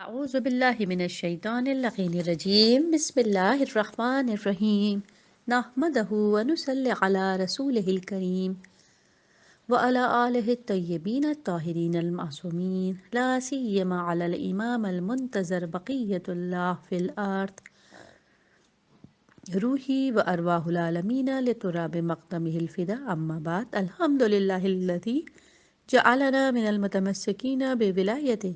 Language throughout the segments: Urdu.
اعوذ باللہ من الشیطان اللعین الرجیم بسم اللہ الرحمن الرحیم نحمدہ ونصلی علی رسولہ الکریم وعلی آلہ الطیبین الطاہرین المعصومین لا سیما علی الامام المنتظر بقیت اللہ فی الارض روحی وارواح العالمین لتراب مقدمہ الفدا اما بعد الحمدللہ الذی جعلنا من المتمسکین بولایتہ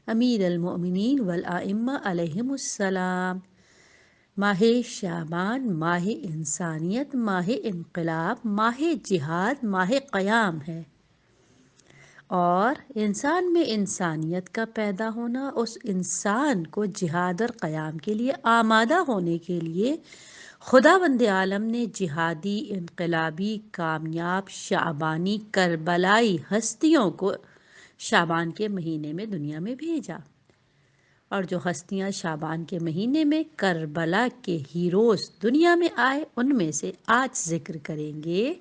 امیر المؤمنین والائمہ علیہم السلام۔ ماہ شعبان ماہ انسانیت، ماہ انقلاب، ماہ جہاد، ماہ قیام ہے، اور انسان میں انسانیت کا پیدا ہونا اس انسان کو جہاد اور قیام کے لیے آمادہ ہونے کے لیے خداوند عالم نے جہادی، انقلابی، کامیاب، شعبانی، کربلائی ہستیوں کو شعبان کے مہینے میں دنیا میں بھیجا، اور جو ہستیاں شعبان کے مہینے میں کربلا کے ہیروز دنیا میں آئے ان میں سے آج ذکر کریں گے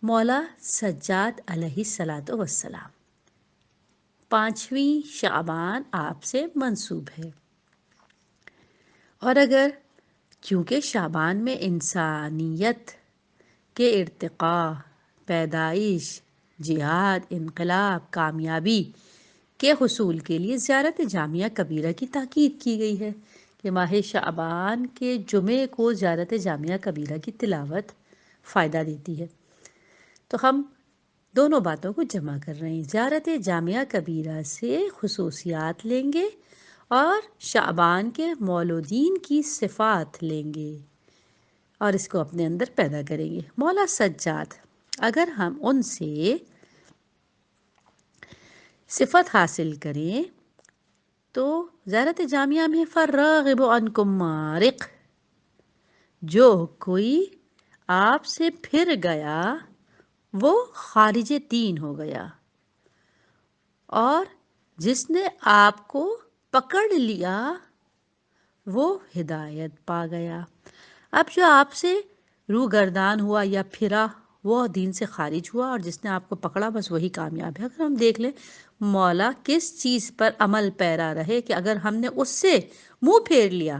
مولا سجاد علیہ السلام۔ 5ویں شعبان آپ سے منسوب ہے، اور اگر چونکہ شعبان میں انسانیت کے ارتقاء، پیدائش، جہاد، انقلاب، کامیابی کے حصول کے لیے زیارت جامعہ کبیرہ کی تاکید کی گئی ہے کہ ماہ شعبان کے جمعے کو زیارت جامعہ کبیرہ کی تلاوت فائدہ دیتی ہے، تو ہم دونوں باتوں کو جمع کر رہے ہیں، زیارت جامعہ کبیرہ سے خصوصیات لیں گے اور شعبان کے مولودین کی صفات لیں گے اور اس کو اپنے اندر پیدا کریں گے۔ مولا سجاد، اگر ہم ان سے صفت حاصل کریں تو زیارت جامعہ میں فالراغب عنکم مارق، جو کوئی آپ سے پھر گیا وہ خارج دین ہو گیا، اور جس نے آپ کو پکڑ لیا وہ ہدایت پا گیا۔ اب جو آپ سے روگردان ہوا یا پھرا وہ دین سے خارج ہوا، اور جس نے آپ کو پکڑا بس وہی کامیاب ہے۔ اگر ہم دیکھ لیں مولا کس چیز پر عمل پیرا رہے کہ اگر ہم نے اس سے منہ پھیر لیا،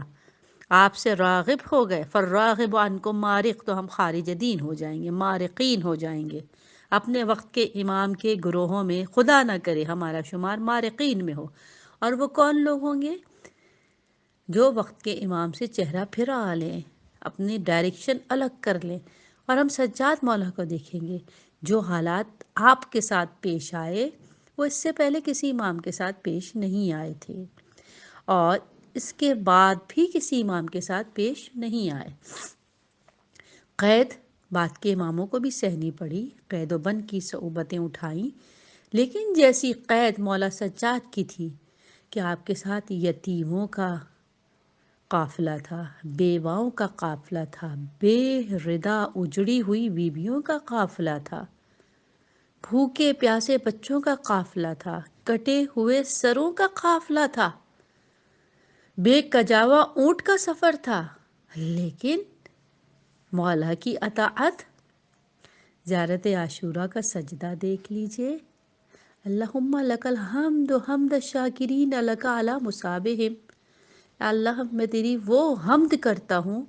آپ سے راغب ہو گئے، فالراغب عنکم مارق، تو ہم خارج دین ہو جائیں گے، مارقین ہو جائیں گے۔ اپنے وقت کے امام کے گروہوں میں خدا نہ کرے ہمارا شمار مارقین میں ہو، اور وہ کون لوگ ہوں گے؟ جو وقت کے امام سے چہرہ پھرا لیں، اپنی ڈائریکشن الگ کر لیں۔ اور ہم سجاد مولا کو دیکھیں گے، جو حالات آپ کے ساتھ پیش آئے وہ اس سے پہلے کسی امام کے ساتھ پیش نہیں آئے تھے، اور اس کے بعد بھی کسی امام کے ساتھ پیش نہیں آئے۔ قید بعد کے اماموں کو بھی سہنی پڑی، قید و بند کی صعوبتیں اٹھائیں، لیکن جیسی قید مولا سجاد کی تھی کہ آپ کے ساتھ یتیموں کا قافلہ تھا، بیواؤں کا قافلہ تھا، بے ردا اجڑی ہوئی بیویوں کا قافلہ تھا، بھوکے پیاسے بچوں کا قافلہ تھا، کٹے ہوئے سروں کا قافلہ تھا، بے کجاوا اونٹ کا سفر تھا، لیکن مولا کی اطاعت۔ زیارت عاشورہ کا سجدہ دیکھ لیجئے، اللہم لک الحمد حمد الشاکرین لک علی مصابہم، اللہ میں تیری وہ حمد کرتا ہوں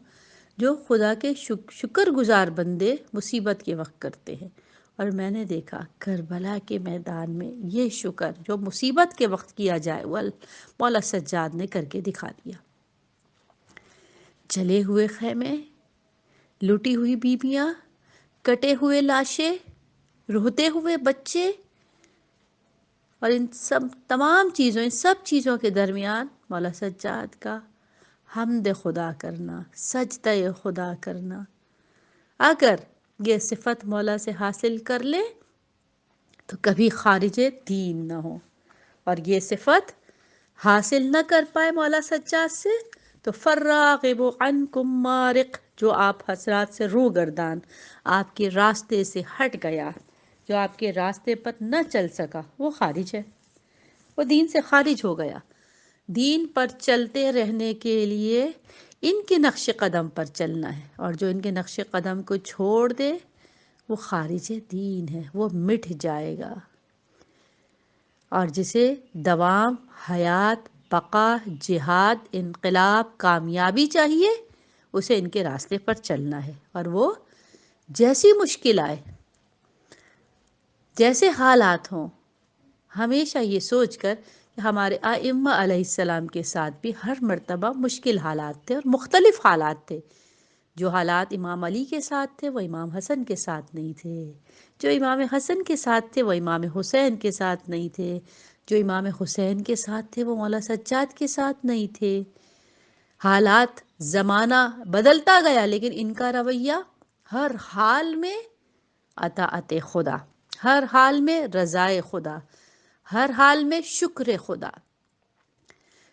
جو خدا کے شکر گزار بندے مصیبت کے وقت کرتے ہیں، اور میں نے دیکھا کربلا کے میدان میں یہ شکر جو مصیبت کے وقت کیا جائے وہ مولا سجاد نے کر کے دکھا دیا۔ جلے ہوئے خیمے، لوٹی ہوئی بیویاں، کٹے ہوئے لاشیں، روتے ہوئے بچے، اور ان سب چیزوں کے درمیان مولا سجاد کا حمد خدا کرنا، سجدہ خدا کرنا۔ اگر یہ صفت مولا سے حاصل کر لے تو کبھی خارج دین نہ ہو، اور یہ صفت حاصل نہ کر پائے مولا سجاد سے تو فالراغب عنکم مارق، جو آپ حضرات سے روگردان، آپ کے راستے سے ہٹ گیا، جو آپ کے راستے پر نہ چل سکا، وہ خارج ہے، وہ دین سے خارج ہو گیا۔ دین پر چلتے رہنے کے لیے ان کے نقش قدم پر چلنا ہے، اور جو ان کے نقش قدم کو چھوڑ دے وہ خارج دین ہے، وہ مٹ جائے گا۔ اور جسے دوام، حیات، بقا، جہاد، انقلاب، کامیابی چاہیے، اسے ان کے راستے پر چلنا ہے، اور وہ جیسی مشکل آئے، جیسے حالات ہوں، ہمیشہ یہ سوچ کر کہ ہمارے ائمہ علیہ السلام کے ساتھ بھی ہر مرتبہ مشکل حالات تھے اور مختلف حالات تھے۔ جو حالات امام علی کے ساتھ تھے وہ امام حسن کے ساتھ نہیں تھے، جو امام حسن کے ساتھ تھے وہ امام حسین کے ساتھ نہیں تھے، جو امام حسین کے ساتھ تھے وہ مولا سجاد کے ساتھ نہیں تھے۔ حالات، زمانہ بدلتا گیا، لیکن ان کا رویہ ہر حال میں اطاعت خدا، ہر حال میں رضائے خدا، ہر حال میں شکر خدا۔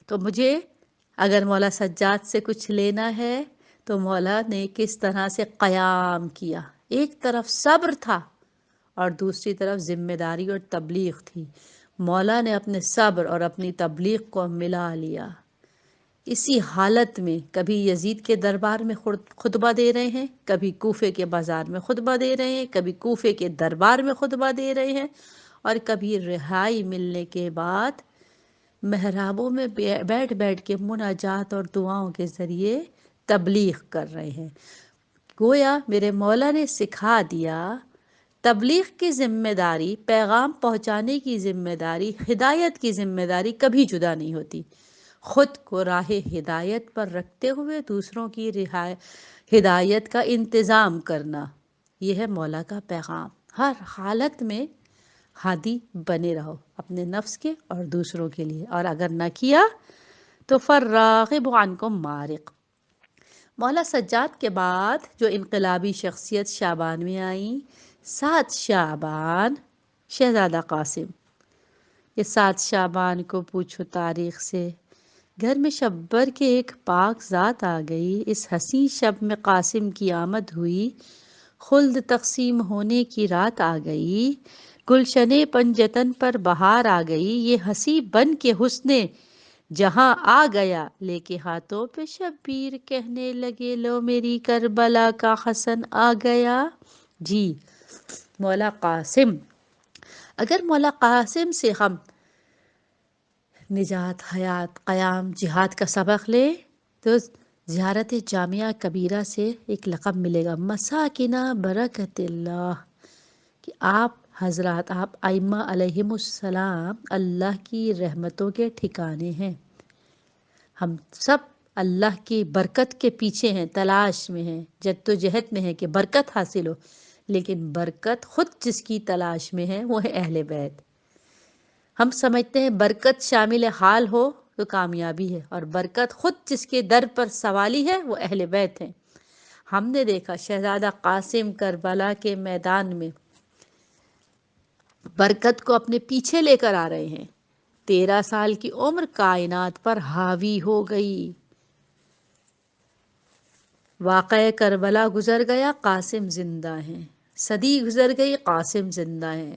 تو مجھے اگر مولا سجاد سے کچھ لینا ہے تو مولا نے کس طرح سے قیام کیا، ایک طرف صبر تھا اور دوسری طرف ذمہ داری اور تبلیغ تھی۔ مولا نے اپنے صبر اور اپنی تبلیغ کو ملا لیا۔ اسی حالت میں کبھی یزید کے دربار میں خطبہ دے رہے ہیں، کبھی کوفے کے بازار میں خطبہ دے رہے ہیں، کبھی کوفے کے دربار میں خطبہ دے رہے ہیں، اور کبھی رہائی ملنے کے بعد محرابوں میں بیٹھ بیٹھ کے مناجات اور دعاؤں کے ذریعے تبلیغ کر رہے ہیں۔ گویا میرے مولا نے سکھا دیا، تبلیغ کی ذمہ داری، پیغام پہنچانے کی ذمہ داری، ہدایت کی ذمہ داری کبھی جدا نہیں ہوتی۔ خود کو راہ ہدایت پر رکھتے ہوئے دوسروں کی ہدایت کا انتظام کرنا، یہ ہے مولا کا پیغام۔ ہر حالت میں ہادی بنے رہو اپنے نفس کے اور دوسروں کے لیے، اور اگر نہ کیا تو فالراغب عنکم مارق۔ مولا سجاد کے بعد جو انقلابی شخصیت شعبان میں آئیں، 7 شعبان، شہزادہ قاسم۔ یہ 7 شعبان کو پوچھو تاریخ سے، گھر میں شببر کے ایک پاک ذات آ گئی، اس حسین شب میں قاسم کی آمد ہوئی، خلد تقسیم ہونے کی رات آ گئی، گلشن پنجتن پر بہار آ گئی، یہ ہنسی بن کے حسن جہاں آ گیا، لے کے ہاتھوں پہ شبیر کہنے لگے لو میری کربلا کا حسن آ گیا۔ جی، مولا قاسم۔ اگر مولا قاسم سے ہم نجات، حیات، قیام، جہاد کا سبق لیں تو زیارت جامعہ کبیرہ سے ایک لقب ملے گا، مساکنہ برکت اللہ، کہ آپ حضرات، آپ ائمہ علیہم السلام اللہ کی رحمتوں کے ٹھکانے ہیں۔ ہم سب اللہ کی برکت کے پیچھے ہیں، تلاش میں ہیں، جد و جہد میں ہیں کہ برکت حاصل ہو، لیکن برکت خود جس کی تلاش میں ہے وہ ہے اہل بیت۔ ہم سمجھتے ہیں برکت شامل حال ہو تو کامیابی ہے، اور برکت خود جس کے در پر سوالی ہے وہ اہل بیت ہیں۔ ہم نے دیکھا شہزادہ قاسم کربلا کے میدان میں برکت کو اپنے پیچھے لے کر آ رہے ہیں۔ 13 سال کی عمر کائنات پر حاوی ہو گئی۔ واقعہ کربلا گزر گیا، قاسم زندہ ہیں، صدی گزر گئی، قاسم زندہ ہیں۔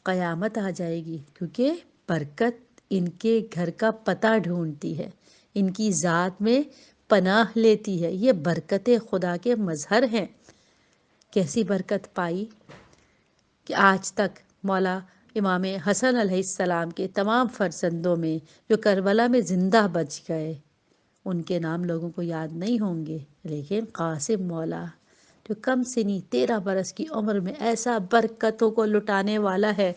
قیامت آ جائے گی، کیونکہ برکت ان کے گھر کا پتہ ڈھونڈتی ہے، ان کی ذات میں پناہ لیتی ہے، یہ برکت خدا کے مظہر ہیں۔ کیسی برکت پائی کہ آج تک مولا امام حسن علیہ السلام کے تمام فرزندوں میں جو کربلا میں زندہ بچ گئے، ان کے نام لوگوں کو یاد نہیں ہوں گے، لیکن قاسم مولا جو کم سنی 13 برس کی عمر میں ایسا برکتوں کو لٹانے والا ہے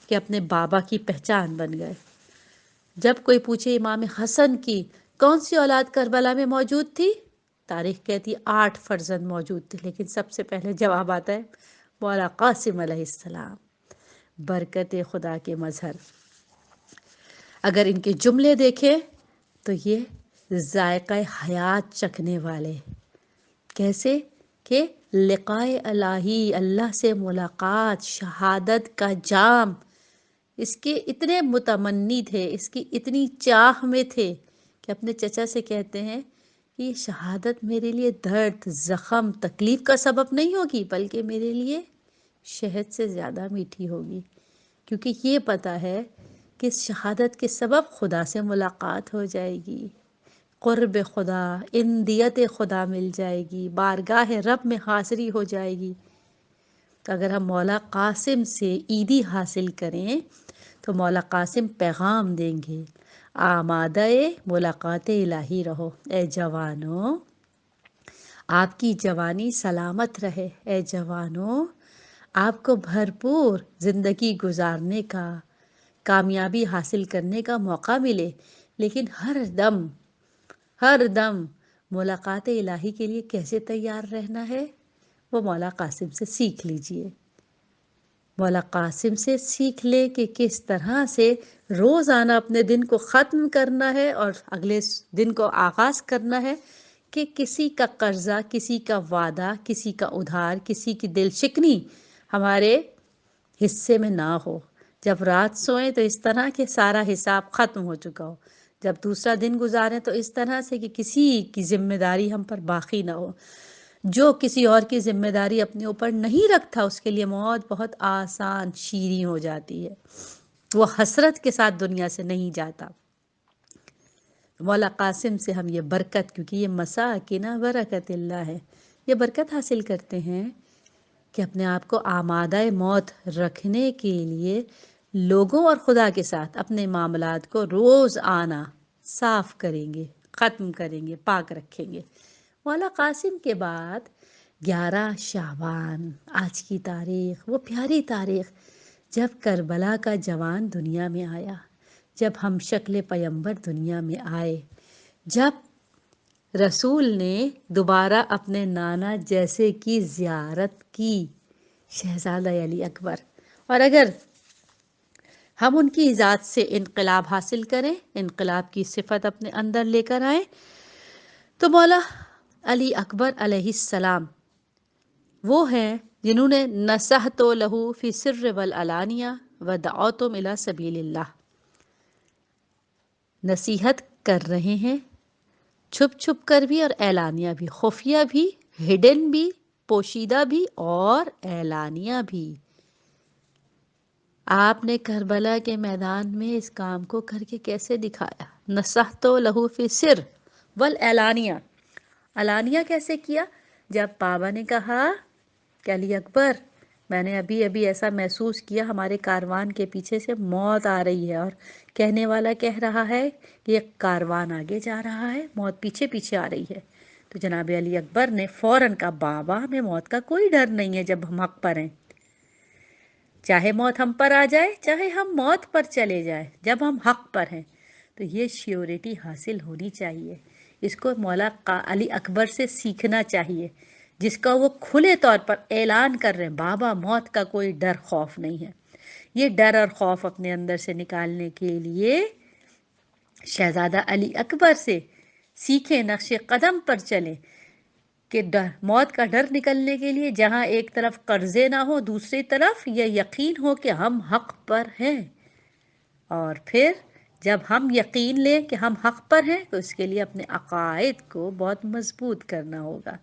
کہ اپنے بابا کی پہچان بن گئے۔ جب کوئی پوچھے امام حسن کی کون سی اولاد کربلا میں موجود تھی، تاریخ کہتی 8 فرزند موجود تھے، لیکن سب سے پہلے جواب آتا ہے مولا قاسم علیہ السلام، برکت خدا کے مظہر۔ اگر ان کے جملے دیکھیں تو یہ ذائقہ حیات چکھنے والے، کیسے کہ لقائے الہی، اللہ سے ملاقات، شہادت کا جام، اس کے اتنے متمنی تھے، اس کی اتنی چاہ میں تھے کہ اپنے چچا سے کہتے ہیں کہ یہ شہادت میرے لیے درد، زخم، تکلیف کا سبب نہیں ہوگی، بلکہ میرے لیے شہد سے زیادہ میٹھی ہوگی، کیونکہ یہ پتہ ہے کہ اس شہادت کے سبب خدا سے ملاقات ہو جائے گی، قرب خدا، اندیت خدا مل جائے گی، بارگاہ رب میں حاضری ہو جائے گی۔ تو اگر ہم مولا قاسم سے عیدی حاصل کریں تو مولا قاسم پیغام دیں گے، آمادہ ملاقات الہی رہو۔ اے جوانو، آپ کی جوانی سلامت رہے۔ اے جوانو، آپ کو بھرپور زندگی گزارنے کا، کامیابی حاصل کرنے کا موقع ملے، لیکن ہر دم ملاقات الہی کے لیے کیسے تیار رہنا ہے، وہ مولا قاسم سے سیکھ لیجئے۔ مولا قاسم سے سیکھ لے کہ کس طرح سے روزانہ اپنے دن کو ختم کرنا ہے اور اگلے دن کو آغاز کرنا ہے، کہ کسی کا قرضہ، کسی کا وعدہ، کسی کا ادھار، کسی کی دل شکنی ہمارے حصے میں نہ ہو۔ جب رات سوئیں تو اس طرح کہ سارا حساب ختم ہو چکا ہو، جب دوسرا دن گزاریں تو اس طرح سے کہ کسی کی ذمہ داری ہم پر باقی نہ ہو۔ جو کسی اور کی ذمہ داری اپنے اوپر نہیں رکھتا، اس کے لیے موت بہت آسان شیریں ہو جاتی ہے، وہ حسرت کے ساتھ دنیا سے نہیں جاتا۔ مولا قاسم سے ہم یہ برکت، کیونکہ یہ مساکن برکت اللہ ہے، یہ برکت حاصل کرتے ہیں کہ اپنے آپ کو آمادہ موت رکھنے کے لیے لوگوں اور خدا کے ساتھ اپنے معاملات کو روز آنا صاف کریں گے، ختم کریں گے، پاک رکھیں گے۔ مولا قاسم کے بعد 11 شعبان، آج کی تاریخ، وہ پیاری تاریخ جب کربلا کا جوان دنیا میں آیا، جب ہم شکل پیمبر دنیا میں آئے، جب رسول نے دوبارہ اپنے نانا جیسے کی زیارت کی، شہزادہ علی اکبر، اور اگر ہم ان کی ذات سے انقلاب حاصل کریں، انقلاب کی صفت اپنے اندر لے کر آئیں، تو مولا علی اکبر علیہ السلام وہ ہیں جنہوں نے نصحت لہو فی سر والعلانیہ ودعوتم الی سبیل اللہ، نصیحت کر رہے ہیں چھپ چھپ کر بھی اور اعلانیہ بھی، خفیہ بھی، ہڈن بھی، پوشیدہ بھی اور اعلانیہ بھی۔ آپ نے کربلا کے میدان میں اس کام کو کر کے کیسے دکھایا؟ نصحت لہو فی سر والعلانیہ، علانیہ کیسے کیا؟ جب بابا نے کہا کہ علی اکبر، میں نے ابھی ایسا محسوس کیا ہمارے کاروان کے پیچھے سے موت آ رہی ہے، اور کہنے والا کہہ رہا ہے کہ یہ کاروان آگے جا رہا ہے، موت پیچھے پیچھے آ رہی ہے، تو جناب علی اکبر نے فوراً کہا بابا ہمیں موت کا کوئی ڈر نہیں ہے جب ہم حق پر ہیں، چاہے موت ہم پر آ جائے، چاہے ہم موت پر چلے جائیں، جب ہم حق پر ہیں۔ تو یہ شیورٹی حاصل ہونی چاہیے، اس کو مولا علی اکبر سے سیکھنا چاہیے، جس کا وہ کھلے طور پر اعلان کر رہے ہیں بابا موت کا کوئی ڈر خوف نہیں ہے۔ یہ ڈر اور خوف اپنے اندر سے نکالنے کے لیے شہزادہ علی اکبر سے سیکھیں، نقش قدم پر چلیں، کہ موت کا ڈر نکلنے کے لیے جہاں ایک طرف قرضے نہ ہو، دوسری طرف یہ یقین ہو کہ ہم حق پر ہیں، اور پھر جب ہم یقین لیں کہ ہم حق پر ہیں تو اس کے لیے اپنے عقائد کو بہت مضبوط کرنا ہوگا،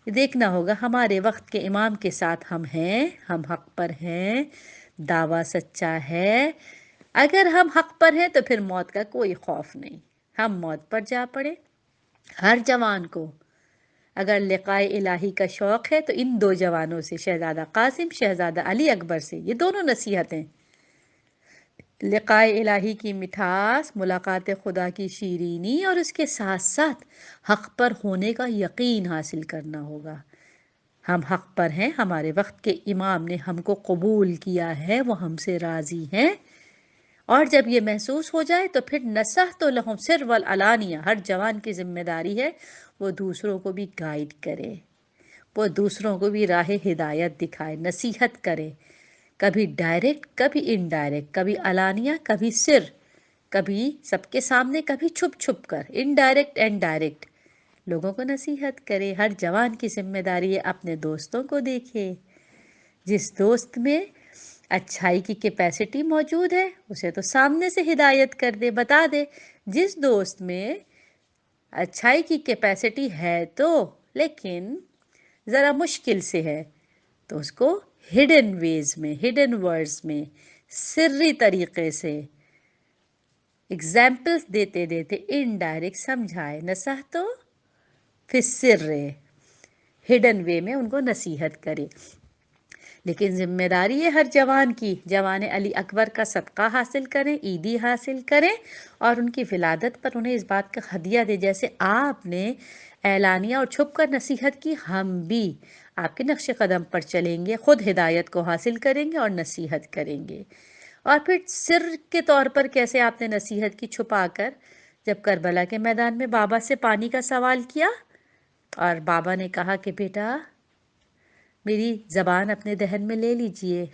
دیکھنا ہوگا ہمارے وقت کے امام کے ساتھ ہم ہیں، ہم حق پر ہیں، دعویٰ سچا ہے، اگر ہم حق پر ہیں تو پھر موت کا کوئی خوف نہیں، ہم موت پر جا پڑے۔ ہر جوان کو اگر لقائے الہی کا شوق ہے تو ان دو جوانوں سے، شہزادہ قاسم، شہزادہ علی اکبر سے، یہ دونوں نصیحتیں، لقائے الہی کی مٹھاس، ملاقات خدا کی شیرینی، اور اس کے ساتھ ساتھ حق پر ہونے کا یقین حاصل کرنا ہوگا۔ ہم حق پر ہیں، ہمارے وقت کے امام نے ہم کو قبول کیا ہے، وہ ہم سے راضی ہیں، اور جب یہ محسوس ہو جائے تو پھر نصحت لہم سر والعلانیہ، ہر جوان کی ذمہ داری ہے وہ دوسروں کو بھی گائیڈ کرے، وہ دوسروں کو بھی راہ ہدایت دکھائے، نصیحت کرے، کبھی ڈائریکٹ، کبھی انڈائریکٹ، کبھی علانیہ، کبھی سر، کبھی سب کے سامنے، کبھی چھپ چھپ کر، انڈائریکٹ اینڈ ڈائریکٹ لوگوں کو نصیحت کرے۔ ہر جوان کی ذمہ داری ہے اپنے دوستوں کو دیکھے، جس دوست میں اچھائی کی کیپیسٹی موجود ہے اسے تو سامنے سے ہدایت کر دے، بتا دے، جس دوست میں اچھائی کی کیپیسٹی ہے تو لیکن ذرا مشکل سے ہے، تو اس کو ہڈن ویز میں، ہڈن ورڈز میں، سری طریقے سے ایگزامپلز دیتے دیتے انڈائریکٹ سمجھائے، نصحتو فی السر، ہڈن وے میں ان کو نصیحت کرے۔ لیکن ذمہ داری ہے ہر جوان کی، جوان علی اکبر کا صدقہ حاصل کریں، عیدی حاصل کریں اور ان کی ولادت پر انہیں اس بات کا ہدیہ دیں، جیسے آپ نے اعلانیہ اور چھپ کر نصیحت کی، ہم بھی آپ کے نقش قدم پر چلیں گے، خود ہدایت کو حاصل کریں گے اور نصیحت کریں گے۔ اور پھر سر کے طور پر کیسے آپ نے نصیحت کی چھپا کر، جب کربلا کے میدان میں بابا سے پانی کا سوال کیا اور بابا نے کہا کہ بیٹا میری زبان اپنے دہن میں لے لیجئے،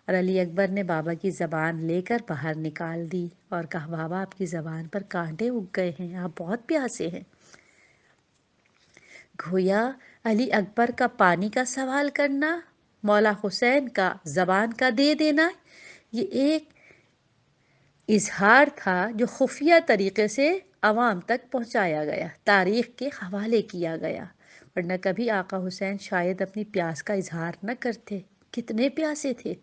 اور علی اکبر نے بابا کی زبان لے کر باہر نکال دی اور کہا بابا آپ کی زبان پر کانٹے اگ گئے ہیں، آپ بہت پیاسے ہیں۔ گویا علی اکبر کا پانی کا سوال کرنا، مولا حسین کا زبان کا دے دینا، یہ ایک اظہار تھا جو خفیہ طریقے سے عوام تک پہنچایا گیا، تاریخ کے حوالے کیا گیا، ورنہ کبھی آقا حسین شاید اپنی پیاس کا اظہار نہ کرتے۔ کتنے پیاسے تھے!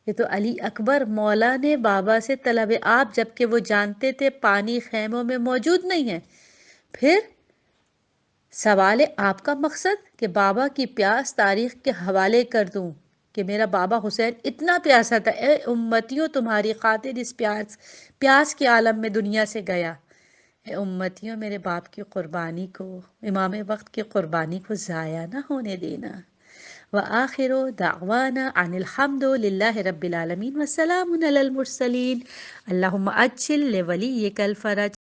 یہ تو علی اکبر مولا نے بابا سے طلب آب، جبکہ وہ جانتے تھے پانی خیموں میں موجود نہیں ہے، پھر سوال آپ کا مقصد کہ بابا کی پیاس تاریخ کے حوالے کر دوں کہ میرا بابا حسین اتنا پیاسا تھا، اے امتیوں تمہاری خاطر اس پیاس کے عالم میں دنیا سے گیا، اے امتیوں میرے باپ کی قربانی کو، امام وقت کی قربانی کو ضائع نہ ہونے دینا۔ وآخر دعوانا ان الحمد للہ رب العالمین وسلام علی المرسلین۔ اللہم اجل لولیک الفرج